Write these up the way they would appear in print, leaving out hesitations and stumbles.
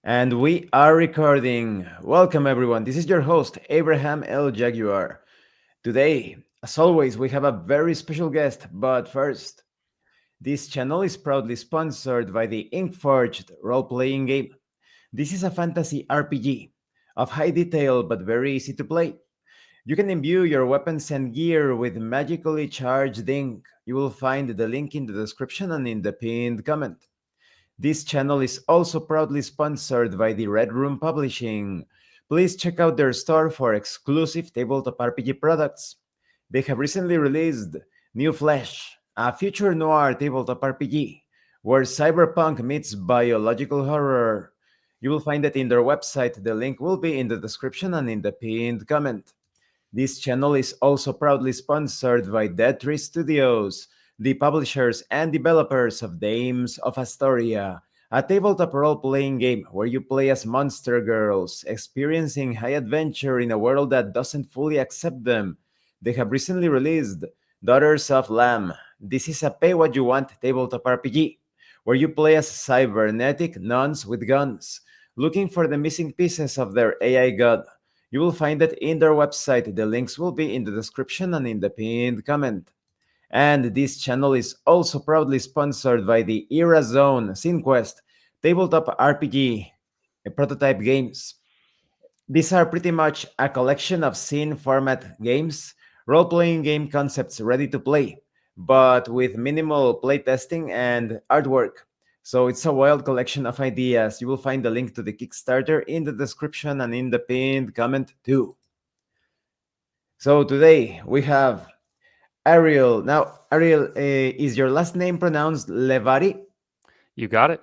And we are recording. Welcome, everyone. This is your host, Abraham L. Jaguar. Today, as always, we have a very special guest. But first, this channel is proudly sponsored by the Inkforged role playing game. This is a fantasy RPG of high detail but very easy to play. You can imbue your weapons and gear with magically charged ink. You will find the link in the description and in the pinned comment. This channel is also proudly sponsored by the Red Room Publishing. Please check out their store for exclusive tabletop RPG products. They have recently released New Flesh, a future noir tabletop RPG where cyberpunk meets biological horror. You will find it in their website. The link will be in the description and in the pinned comment. This channel is also proudly sponsored by Dead Tree Studios, the publishers and developers of Dames of Asstoria, a tabletop role playing game where you play as monster girls, experiencing high adventure in a world that doesn't fully accept them. They have recently released Daughters of Lamb. This is a pay what you want tabletop RPG where you play as cybernetic nuns with guns, looking for the missing pieces of their AI god. You will find it in their website. The links will be in the description and in the pinned comment. And this channel is also proudly sponsored by the Era Zone SceneQuest tabletop RPG prototype games. These are pretty much a collection of scene format games, role playing game concepts ready to play, but with minimal playtesting and artwork. So it's a wild collection of ideas. You will find the link to the Kickstarter in the description and in the pinned comment too. So today we have Ariel. Now, Ariel, is your last name pronounced Levari? You got it.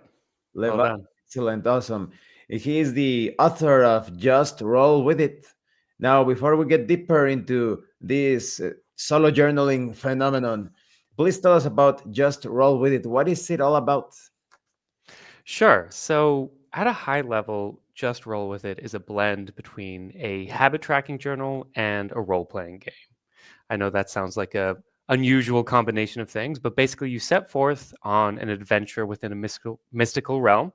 Well Levari, done. excellent, awesome. He is the author of Just Roll With It. Now, before we get deeper into this solo journaling phenomenon, please tell us about Just Roll With It. What is it all about? Sure. So, at a high level, Just Roll With It is a blend between a habit tracking journal and a role playing game. I know that sounds like a unusual combination of things, but basically you set forth on an adventure within a mystical realm.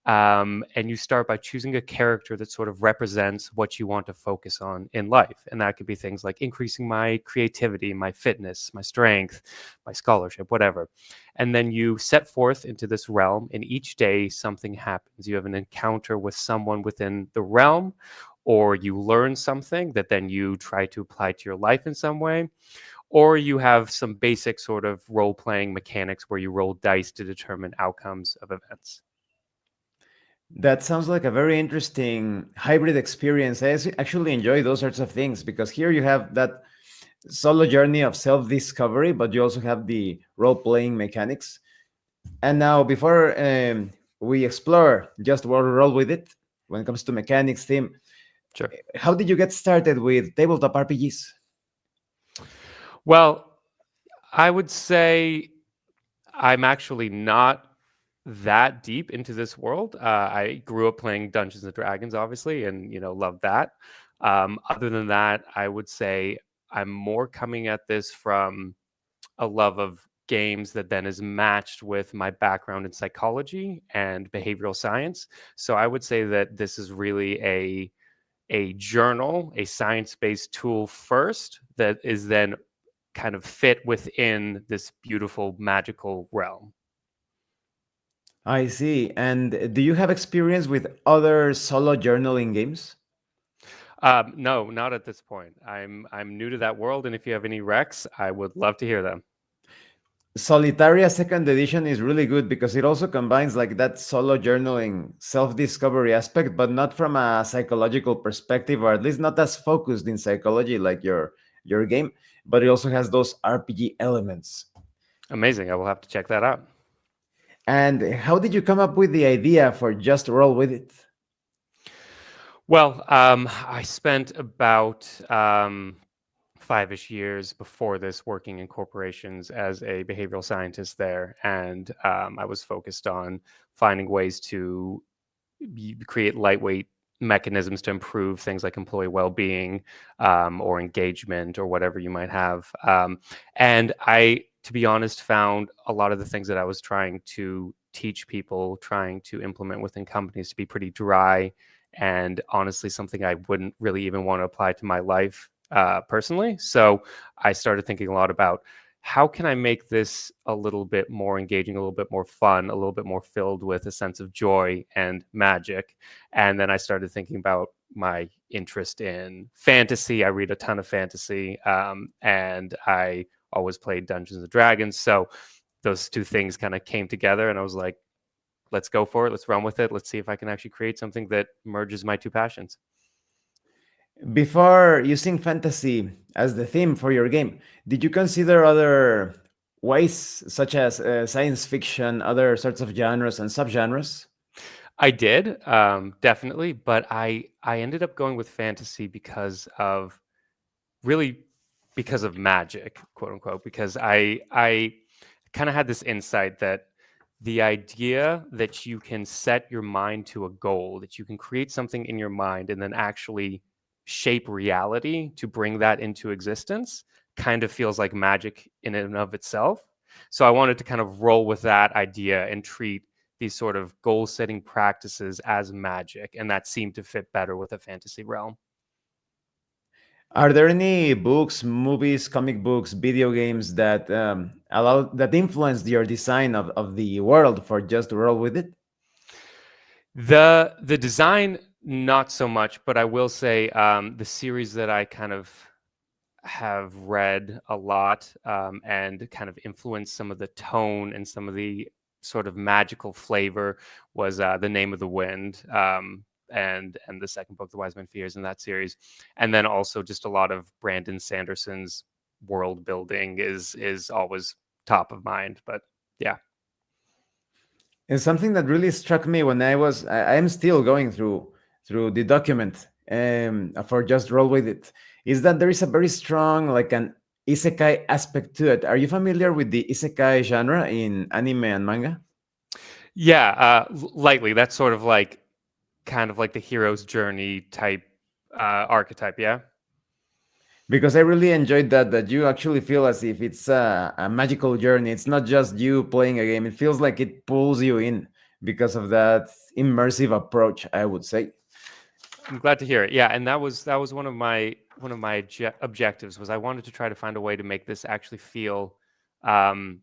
And you start by choosing a character that sort of represents what you want to focus on in life. And that could be things like increasing my creativity, my fitness, my strength, my scholarship, whatever. And then you set forth into this realm, and each day something happens. You have an encounter with someone within the realm, or you learn something that then you try to apply to your life in some way, or you have some basic sort of role playing mechanics where you roll dice to determine outcomes of events. That sounds like a very interesting hybrid experience. Actually enjoy those sorts of things because here you have that solo journey of self discovery, but you also have the role playing mechanics. And now, before we explore just what roll with it when it comes to mechanics, theme, Sure. how did you get started with tabletop RPGs? Well, I would say I'm actually not that deep into this world. I grew up playing Dungeons and Dragons, obviously, and love that. Other than that, I would say I'm more coming at this from a love of games that then is matched with my background in psychology and behavioral science. So I would say that this is really a journal, a science-based tool first that is then kind of fit within this beautiful magical realm. I see. And do you have experience with other solo journaling games? No, not at this point. I'm new to that world, and if you have any recs, I would love to hear them. Solitaria second edition is really good because it also combines like that solo journaling self-discovery aspect, but not from a psychological perspective, or at least not as focused in psychology like your game, but it also has those RPG elements. Amazing. I will have to check that out. And how did you come up with the idea for Just Roll With It? Well, I spent about 5-ish years before this working in corporations as a behavioral scientist there, and I was focused on finding ways to create lightweight mechanisms to improve things like employee well-being or engagement or whatever you might have. And I to be honest, found a lot of the things that I was trying to teach people, trying to implement within companies to be pretty dry and honestly something I wouldn't really even want to apply to my life personally. So I started thinking a lot about how can I make this a little bit more engaging, a little bit more fun, a little bit more filled with a sense of joy and magic. And then I started thinking about my interest in fantasy. I read a ton of fantasy, and I always played Dungeons and Dragons. So those two things kind of came together, and I was like, let's go for it. Let's run with it. Let's see if I can actually create something that merges my two passions. Before using fantasy as the theme for your game, did you consider other ways, such as science fiction, other sorts of genres and subgenres? I did, definitely, but I ended up going with fantasy because of really because of magic, quote unquote, because I kind of had this insight that the idea that you can set your mind to a goal, that you can create something in your mind and then actually shape reality to bring that into existence kind of feels like magic in and of itself. So I wanted to kind of roll with that idea and treat these sort of goal setting practices as magic. And that seemed to fit better with a fantasy realm. Are there any books, movies, comic books, video games that that influenced your design of the world for just roll with it? The design, not so much, but I will say the series that I kind of have read a lot and kind of influenced some of the tone and some of the sort of magical flavor was The Name of the Wind, and the second book, The Wise Man Fears, in that series, and then also just a lot of Brandon Sanderson's world building is always top of mind. But yeah. And something that really struck me when I am still going through the document for just roll with it, is that there is a very strong like an isekai aspect to it. Are you familiar with the isekai genre in anime and manga? Yeah, lightly. That's sort of like kind of like the hero's journey type archetype. Yeah. Because I really enjoyed that you actually feel as if it's a magical journey. It's not just you playing a game. It feels like it pulls you in because of that immersive approach, I would say. I'm glad to hear it. Yeah, and that was one of my objectives was I wanted to try to find a way to make this actually feel um,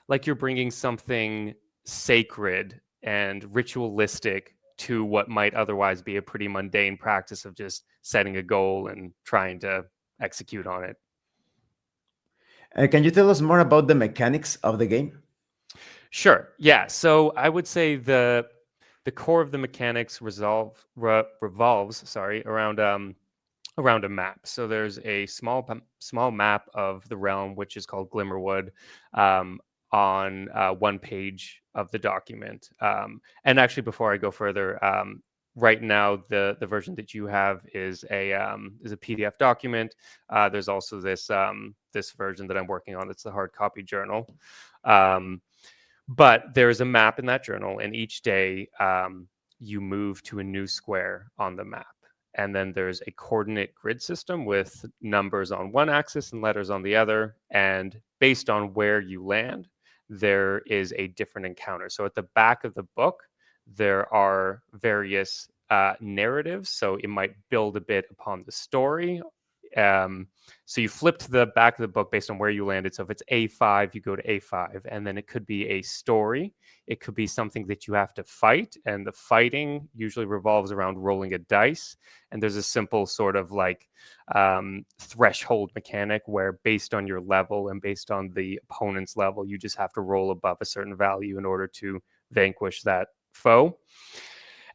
like you're bringing something sacred and ritualistic to what might otherwise be a pretty mundane practice of just setting a goal and trying to execute on it. Can you tell us more about the mechanics of the game? Sure. Yeah. So I would say the core of the mechanics revolves, sorry, around a map. So there's a small map of the realm, which is called Glimmerwood, um, on one page of the document. And actually, before I go further, right now the version that you have is a PDF document. There's also this version that I'm working on. It's the hard copy journal. Um, but there is a map in that journal, and each day you move to a new square on the map. And then there's a coordinate grid system with numbers on one axis and letters on the other. And based on where you land, there is a different encounter. So at the back of the book, there are various narratives. So it might build a bit upon the story. Um, so you flip to the back of the book based on where you landed. So if it's A5, you go to A5, and then it could be a story. It could be something that you have to fight, and the fighting usually revolves around rolling a dice. And there's a simple sort of like threshold mechanic where, based on your level and based on the opponent's level, you just have to roll above a certain value in order to vanquish that foe.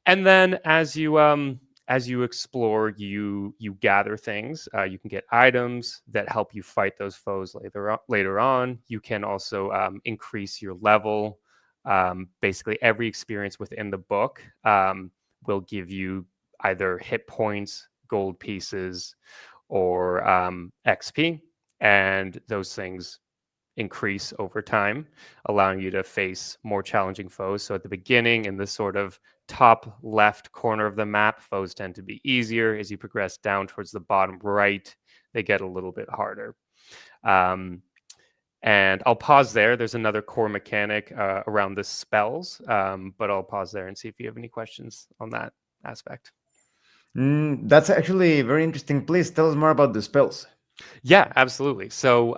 And then as you explore, you gather things. You can get items that help you fight those foes later on. You can also increase your level. Basically, every experience within the book will give you either hit points, gold pieces, or XP, and those things increase over time, allowing you to face more challenging foes. So at the beginning, in the sort of top left corner of the map, foes tend to be easier. As you progress down towards the bottom right, they get a little bit harder. Um, And I'll pause there. There's another core mechanic around the spells, but I'll pause there and see if you have any questions on that aspect. That's actually very interesting. Please tell us more about the spells. Yeah, absolutely. So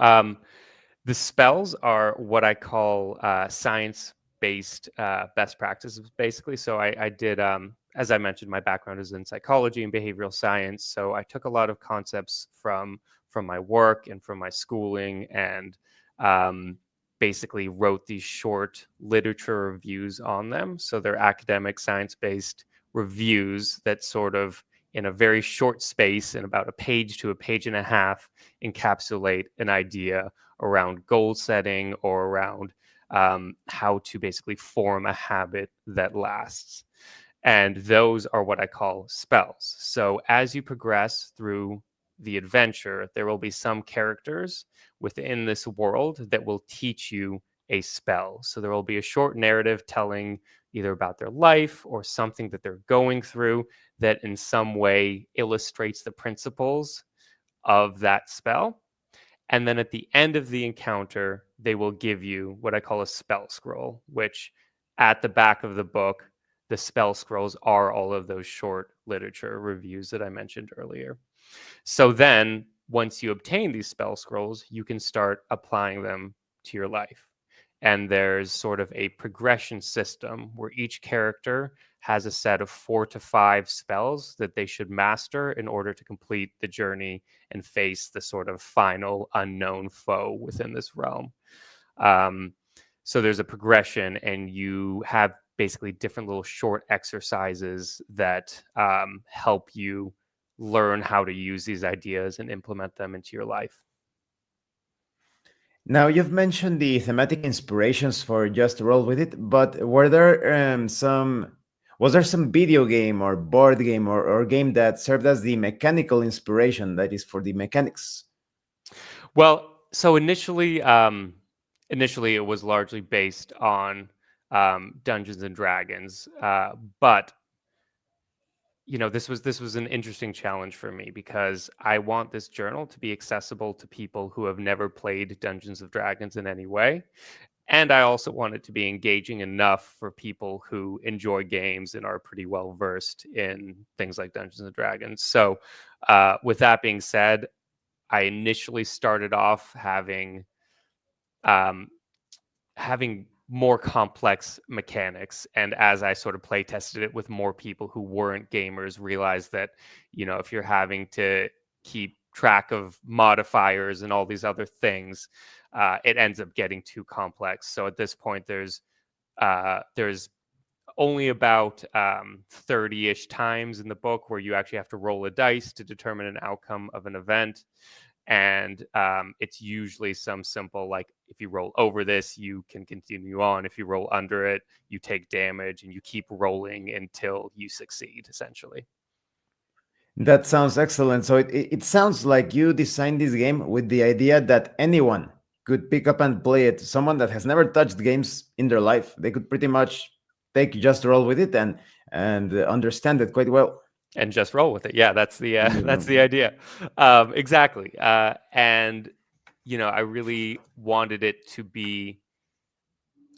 the spells are what I call science-based best practices, basically. So I did, as I mentioned, my background is in psychology and behavioral science. So I took a lot of concepts from my work and from my schooling, and um, basically wrote these short literature reviews on them. So they're academic, science-based reviews that sort of, in a very short space, in about a page to a page and a half, encapsulate an idea around goal setting or around how to basically form a habit that lasts. And those are what I call spells. So as you progress through the adventure, there will be some characters within this world that will teach you a spell. So there will be a short narrative telling either about their life or something that they're going through that in some way illustrates the principles of that spell. And then at the end of the encounter, they will give you what I call a spell scroll, which at the back of the book, the spell scrolls are all of those short literature reviews that I mentioned earlier. So then, once you obtain these spell scrolls, you can start applying them to your life. And there's sort of a progression system where each character has a set of 4 to 5 spells that they should master in order to complete the journey and face the sort of final unknown foe within this realm. Um, so there's a progression, and you have basically different little short exercises that help you learn how to use these ideas and implement them into your life. Now, you've mentioned the thematic inspirations for Just Roll With It, but were there was there some video game or board game or game that served as the mechanical inspiration, that is for the mechanics? Well, so initially it was largely based on Dungeons and Dragons, but this was an interesting challenge for me because I want this journal to be accessible to people who have never played Dungeons of Dragons in any way. And I also want it to be engaging enough for people who enjoy games and are pretty well versed in things like Dungeons and Dragons. So, with that being said, I initially started off um, having more complex mechanics, and as I sort of play tested it with more people who weren't gamers, realized that if you're having to keep track of modifiers and all these other things, it ends up getting too complex. So at this point, there's only about 30-ish times in the book where you actually have to roll a dice to determine an outcome of an event. And it's usually some simple, like, if you roll over this, you can continue on. If you roll under it, you take damage, and you keep rolling until you succeed, essentially. That sounds excellent. So it sounds like you designed this game with the idea that anyone could pick up and play it. Someone that has never touched games in their life, they could pretty much take Just Roll With It and understand it quite well. And just roll with it. Yeah, that's the that's Yeah. the idea. Exactly. And I really wanted it to be.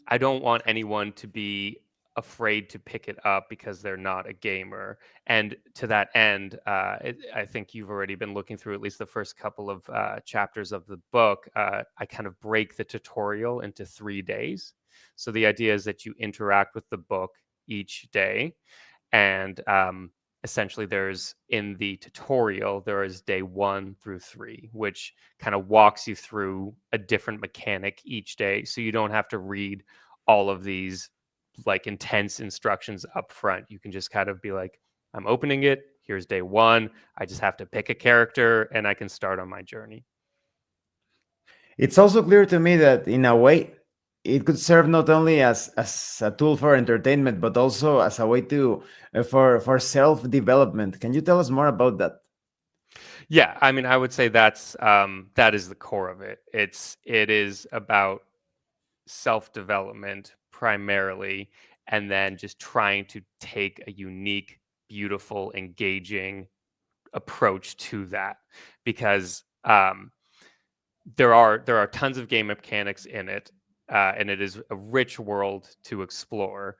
I don't want anyone to be afraid to pick it up because they're not a gamer. And to that end, I think you've already been looking through at least the first couple of chapters of the book. I kind of break the tutorial into 3 days. So the idea is that you interact with the book each day, and essentially there's, in the tutorial, there is day 1 through 3, which kind of walks you through a different mechanic each day, so you don't have to read all of these like intense instructions up front. You can just kind of be like, I'm opening it, here's day 1, I just have to pick a character and I can start on my journey. It's also clear to me that in a way it could serve not only as a tool for entertainment but also as a way to for self development. Can you tell us more about that? Yeah, I mean, I would say that is the core of it. It is about self development primarily, and then just trying to take a unique, beautiful, engaging approach to that. Because there are tons of game mechanics in it, and it is a rich world to explore.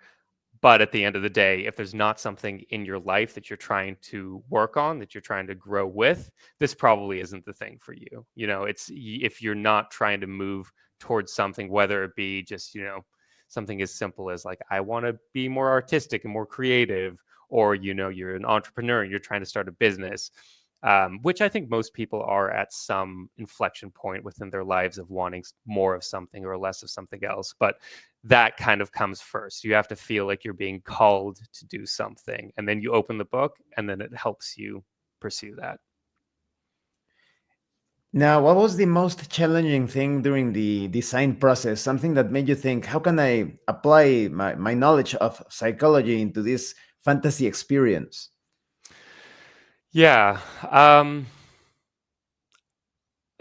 But at the end of the day, if there's not something in your life that you're trying to work on, that you're trying to grow with, this probably isn't the thing for you. If you're not trying to move towards something, whether it be just, something as simple as like, I want to be more artistic and more creative, or, you're an entrepreneur and you're trying to start a business, which I think most people are at some inflection point within their lives of wanting more of something or less of something else. But that kind of comes first. You have to feel like you're being called to do something, and then you open the book, and then it helps you pursue that. Now, what was the most challenging thing during the design process? Something that made you think, how can I apply my knowledge of psychology into this fantasy experience? Yeah.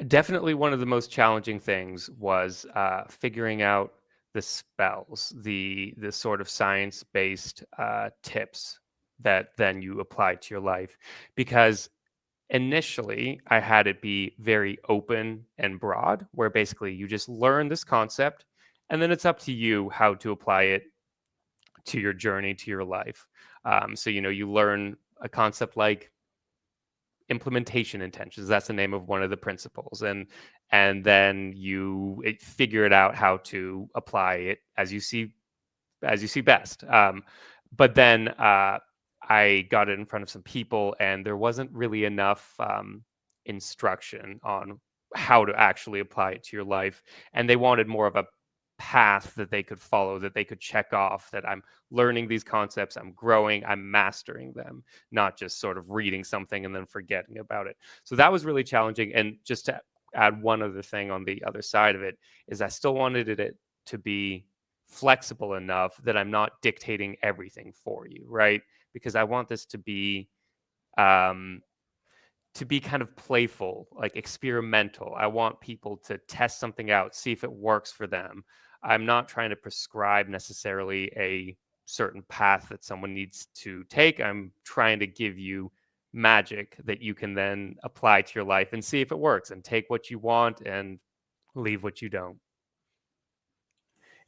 Definitely one of the most challenging things was figuring out the spells, the sort of science based tips that then you apply to your life, because initially I had it be very open and broad, where basically you just learn this concept and then it's up to you how to apply it to your journey, to your life. So, you learn a concept like implementation intentions. That's the name of one of the principles. And then figure it out how to apply it as you see best. But then I got it in front of some people, and there wasn't really enough instruction on how to actually apply it to your life. And they wanted more of a path that they could follow, that they could check off, that I'm learning these concepts, I'm growing, I'm mastering them, not just sort of reading something and then forgetting about it. So that was really challenging. And just to add one other thing on the other side of it, is I still wanted it to be flexible enough that I'm not dictating everything for you, right? Because I want this um, to be kind of playful, like experimental. I want people to test something out, see if it works for them. I'm not trying to prescribe necessarily a certain path that someone needs to take. I'm trying to give you magic that you can then apply to your life and see if it works, and take what you want and leave what you don't.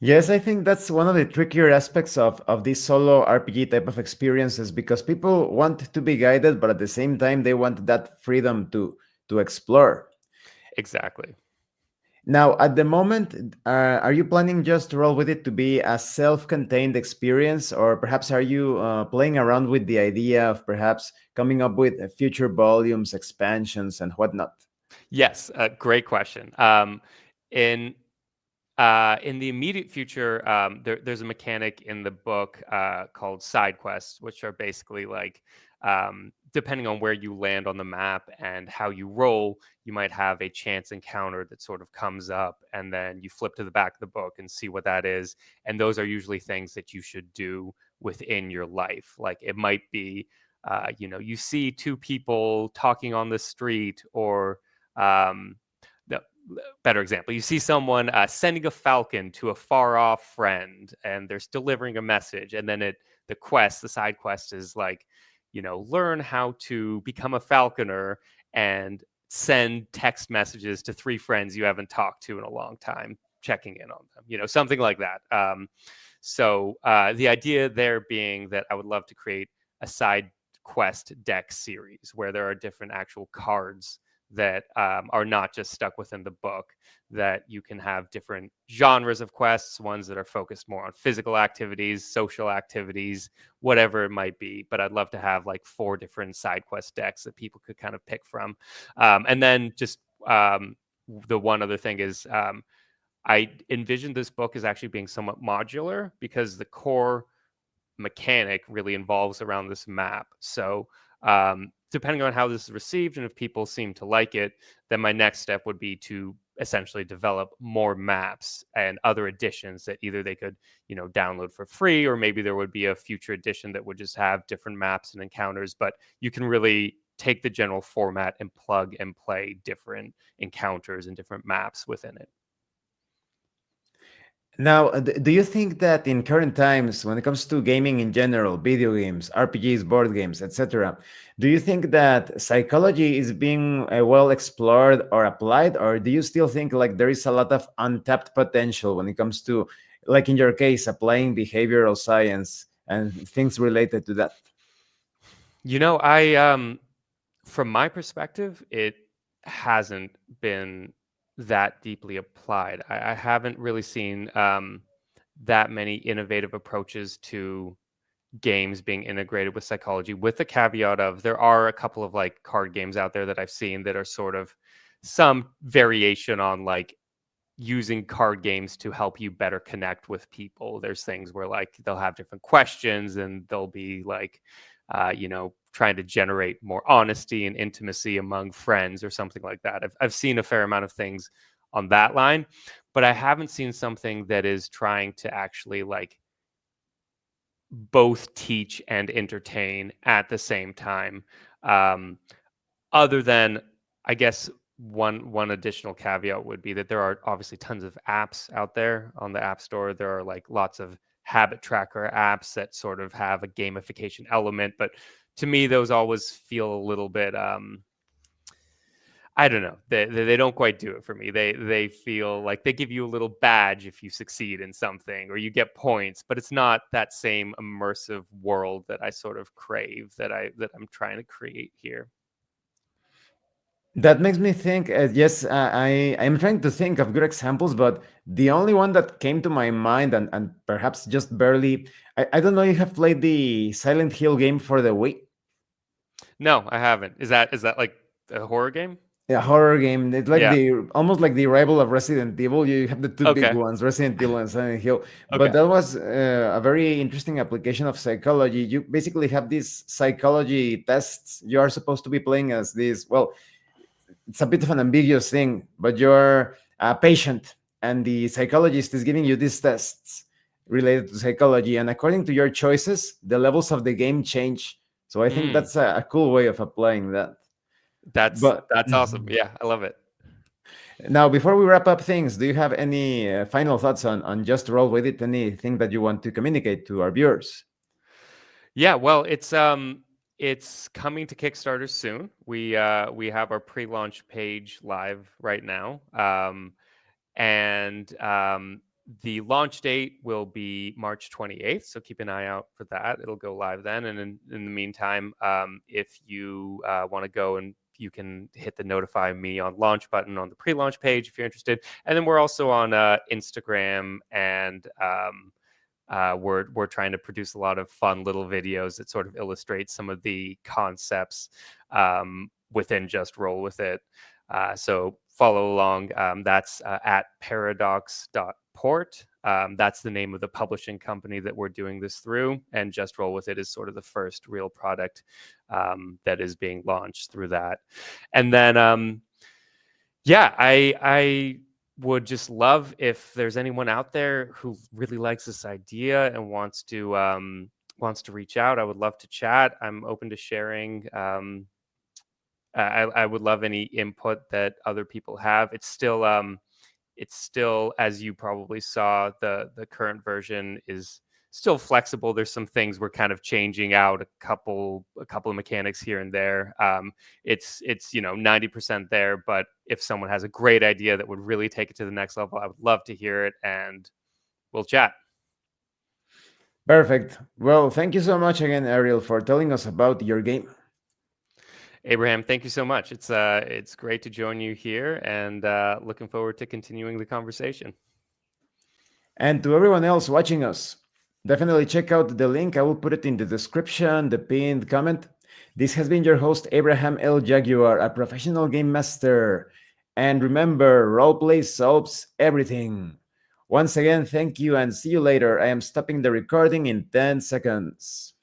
Yes, I think that's one of the trickier aspects of these solo RPG type of experiences because people want to be guided, but at the same time they want that freedom to explore. Exactly. Now, at the moment, are you planning just to roll with it to be a self-contained experience, or perhaps are you playing around with the idea of perhaps coming up with future volumes, expansions, and whatnot? Yes, great question. In in the immediate future, there's a mechanic in the book called side quests, which are basically like, depending on where you land on the map and how you roll, you might have a chance encounter that sort of comes up, and then you flip to the back of the book and see what that is. And those are usually things that you should do within your life. Like it might be, you see two people talking on the street, or um, the better example, you see someone sending a falcon to a far off friend, and they're delivering a message, and then the side quest is like, learn how to become a falconer and send text messages to three friends you haven't talked to in a long time, checking in on them, something like that. So the idea there being that I would love to create a side quest deck series where there are different actual cards that are not just stuck within the book, that you can have different genres of quests, ones that are focused more on physical activities, social activities, whatever it might be. But I'd love to have like four different side quest decks that people could kind of pick from. And then just the one other thing is, I envisioned this book as actually being somewhat modular, because the core mechanic really involves around this map. So, depending on how this is received and if people seem to like it, then my next step would be to essentially develop more maps and other editions that either they could, download for free, or maybe there would be a future edition that would just have different maps and encounters. But you can really take the general format and plug and play different encounters and different maps within it. Now, do you think that in current times, when it comes to gaming in general, video games, RPGs, board games, etc., do you think that psychology is being well explored or applied, or do you still think like there is a lot of untapped potential when it comes to, like in your case, applying behavioral science and things related to that? I from my perspective, it hasn't been that deeply applied. I haven't really seen that many innovative approaches to games being integrated with psychology, with the caveat of there are a couple of like card games out there that I've seen that are sort of some variation on like using card games to help you better connect with people. There's things where like they'll have different questions and they'll be like, trying to generate more honesty and intimacy among friends or something like that. I've seen a fair amount of things on that line, but I haven't seen something that is trying to actually like both teach and entertain at the same time. Um, Other than, I guess, one additional caveat would be that there are obviously tons of apps out there on the App Store. There are like lots of habit tracker apps that sort of have a gamification element, but to me, those always feel a little bit. I don't know. They don't quite do it for me. They feel like they give you a little badge if you succeed in something, or you get points, but it's not that same immersive world that I sort of crave that I'm trying to create here. That makes me think. Yes, I'm trying to think of good examples, but the only one that came to my mind, and perhaps just barely, I don't know if you have played the Silent Hill game for the Wii. No, I haven't. Is that like a horror game? A horror game. It's like Yeah. the almost like the rival of Resident Evil. You have the two big Okay. ones, Resident Evil and Silent Hill. But Okay. that was a very interesting application of psychology. You basically have these psychology tests. You are supposed to be playing as this. Well, it's a bit of an ambiguous thing, but you're a patient, and the psychologist is giving you these tests related to psychology, and according to your choices, the levels of the game change. So I think Mm, that's a cool way of applying that. that's But that's awesome. Yeah, I love it. now, before we wrap up things, do you have any final thoughts on Just Roll With It? Anything that you want to communicate to our viewers? Yeah, well, it's coming to Kickstarter soon. We have our pre-launch page live right now. And the launch date will be March 28th, so keep an eye out for that. It'll go live then. And in the meantime, if you want to go, and you can hit the notify me on launch button on the pre-launch page if you're interested. And then we're also on Instagram, and we're trying to produce a lot of fun little videos that sort of illustrate some of the concepts within Just Roll With It. So follow along. That's at paradox.port. That's the name of the publishing company that we're doing this through. And Just Roll With It is sort of the first real product that is being launched through that. And then, yeah, I would just love if there's anyone out there who really likes this idea and wants to reach out. I would love to chat. I'm open to sharing. I would love any input that other people have. It's still, as you probably saw, the current version is still flexible. There's some things we're kind of changing out, a couple of mechanics here and there. It's 90% there, but if someone has a great idea that would really take it to the next level, I would love to hear it, and we'll chat. Perfect. Well, thank you so much again, Ariel, for telling us about your game. Abraham, thank you so much. It's great to join you here, and looking forward to continuing the conversation. And to everyone else watching us, definitely check out the link. I will put it in the description, the pinned comment. This has been your host, Abraham L. Jaguar, a professional game master. And remember, roleplay solves everything. Once again, thank you and see you later. I am stopping the recording in 10 seconds.